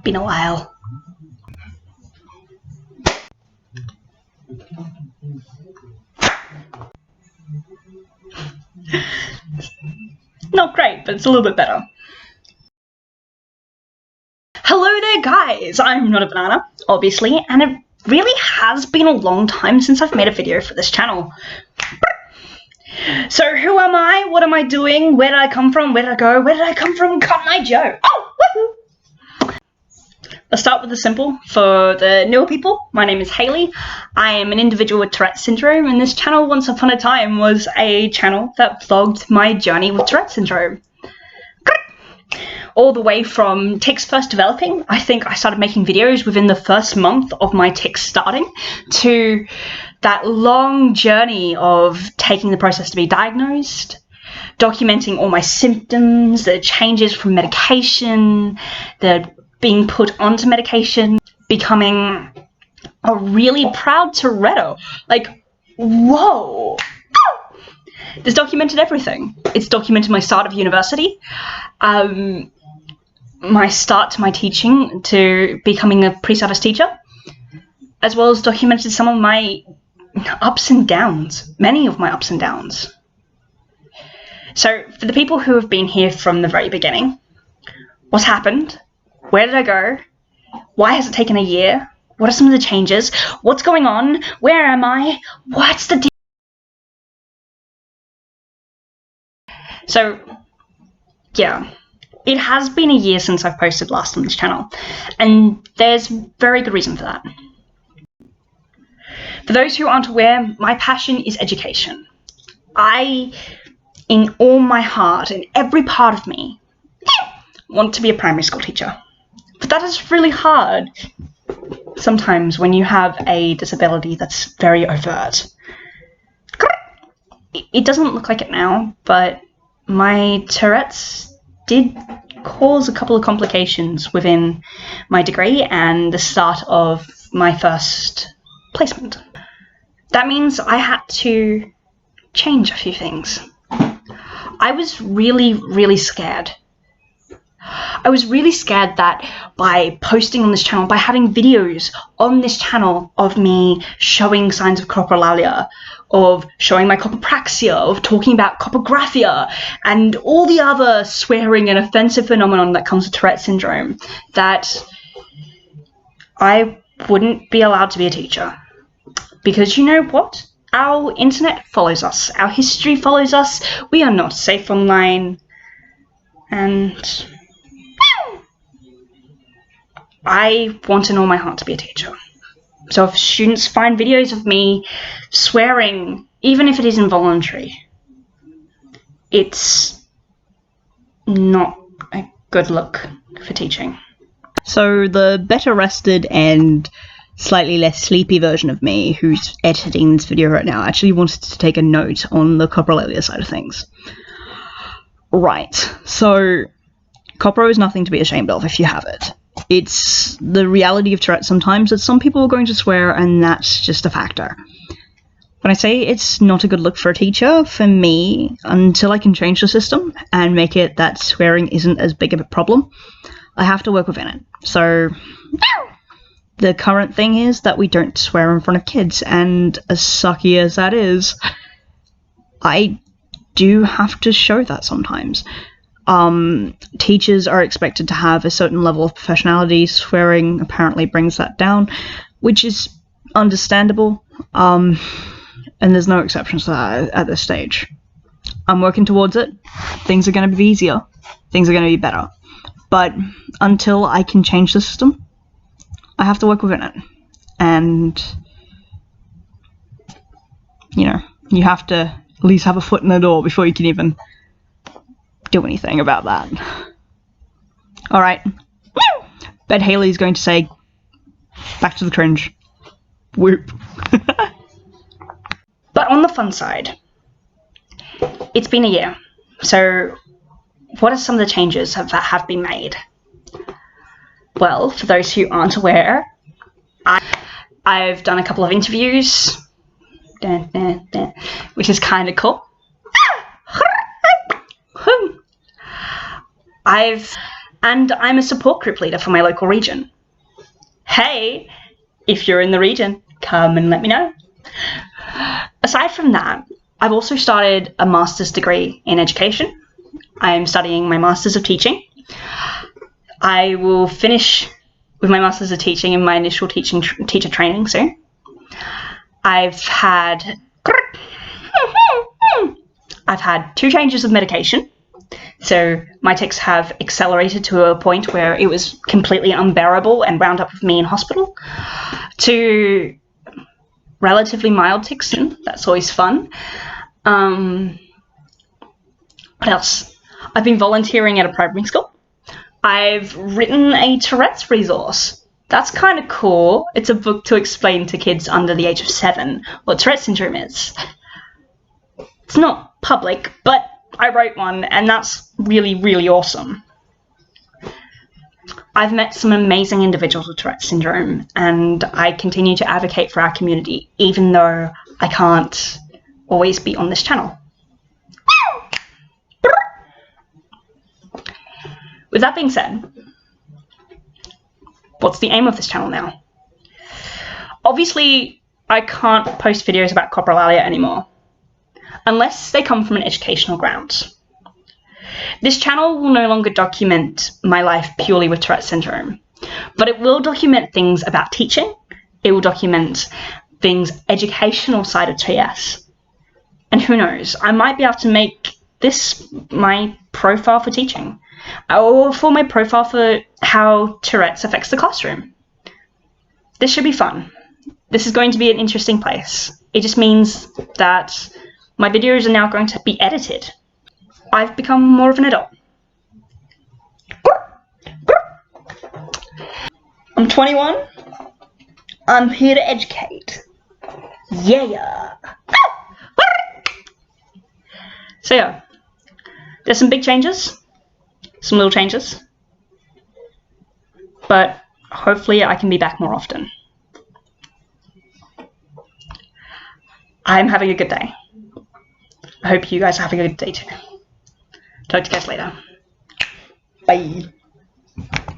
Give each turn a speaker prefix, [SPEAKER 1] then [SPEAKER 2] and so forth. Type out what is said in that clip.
[SPEAKER 1] Been a while. Not great, but it's a little bit better. Hello there guys, I'm not a banana, obviously, and it really has been a long time since I've made a video for this channel. So who am I? What am I doing? Where did I come from? Where did I go? Where did I come from? Cotton Eye Joe! Oh, woohoo! Let's start with the simple. For the newer people, my name is Hayley. I am an individual with Tourette syndrome, and this channel once upon a time was a channel that vlogged my journey with Tourette syndrome. All the way from tics first developing, I think I started making videos within the first month of my tics starting, to that long journey of taking the process to be diagnosed, documenting all my symptoms, the changes from medication, the being put onto medication, becoming a really proud Toretto. Like, whoa! It's documented everything. It's documented my start of university, my start to my teaching, to becoming a pre-service teacher, as well as documented some of my ups and downs, many of my ups and downs. So for the people who have been here from the very beginning, what's happened? Where did I go? Why has it taken a year? What are some of the changes? What's going on? Where am I? What's the deal? So, yeah, it has been a year since I've posted last on this channel, and there's very good reason for that. For those who aren't aware, my passion is education. I, in all my heart, in every part of me, want to be a primary school teacher. But that is really hard sometimes when you have a disability that's very overt. It doesn't look like it now, but my Tourette's did cause a couple of complications within my degree and the start of my first placement. That means I had to change a few things. I was really scared. I was really scared that by posting on this channel, by having videos on this channel of me showing signs of coprolalia, of showing my copopraxia, of talking about copographia, and all the other swearing and offensive phenomenon that comes with Tourette syndrome, that I wouldn't be allowed to be a teacher. Because you know what? Our internet follows us. Our history follows us. We are not safe online. And I want in all my heart to be a teacher. So if students find videos of me swearing, even if it is involuntary, it's not a good look for teaching. So the better rested and slightly less sleepy version of me, who's editing this video right now, actually wanted to take a note on the coprolalia side of things. Right, so copro is nothing to be ashamed of if you have it. It's the reality of Tourette sometimes that some people are going to swear, and that's just a factor. When I say it's not a good look for a teacher, for me, until I can change the system and make it that swearing isn't as big of a problem, I have to work within it. So the current thing is that we don't swear in front of kids, and as sucky as that is, I do have to show that sometimes. Teachers are expected to have a certain level of professionality. Swearing apparently brings that down, which is understandable, and there's no exceptions to that at this stage. I'm working towards it. Things are going to be easier. Things are going to be better. But until I can change the system, I have to work within it. And, you know, you have to at least have a foot in the door before you can even do anything about that. Alright. Bet Hayley's going to say, back to the cringe. Whoop. But on the fun side, it's been a year. So what are some of the changes that have been made? Well, for those who aren't aware, I've done a couple of interviews, which is kind of cool. I've and I'm a support group leader for my local region. Hey, if you're in the region, come and let me know. Aside from that, I've also started a master's degree in education. I'm studying my Masters of Teaching. I will finish with my Masters of Teaching in my initial teacher training soon. I've had 2 changes of medication. So my tics have accelerated to a point where it was completely unbearable and wound up with me in hospital, to relatively mild tics. That's always fun. What else? I've been volunteering at a primary school. I've written a Tourette's resource. That's kind of cool. It's a book to explain to kids under the age of 7 what Tourette syndrome is. It's not public, but I wrote one, and that's really, really awesome. I've met some amazing individuals with Tourette syndrome, and I continue to advocate for our community, even though I can't always be on this channel. With that being said, what's the aim of this channel now? Obviously, I can't post videos about coprolalia anymore, unless they come from an educational ground. This channel will no longer document my life purely with Tourette syndrome, but it will document things about teaching. It will document things educational side of TS. And who knows, I might be able to make this my profile for teaching, or for my profile for how Tourette's affects the classroom. This should be fun. This is going to be an interesting place. It just means that my videos are now going to be edited. I've become more of an adult. I'm 21. I'm here to educate. Yeah. So yeah, there's some big changes, some little changes, but hopefully I can be back more often. I'm having a good day. I hope you guys are having a good day too. Talk to you guys later. Bye.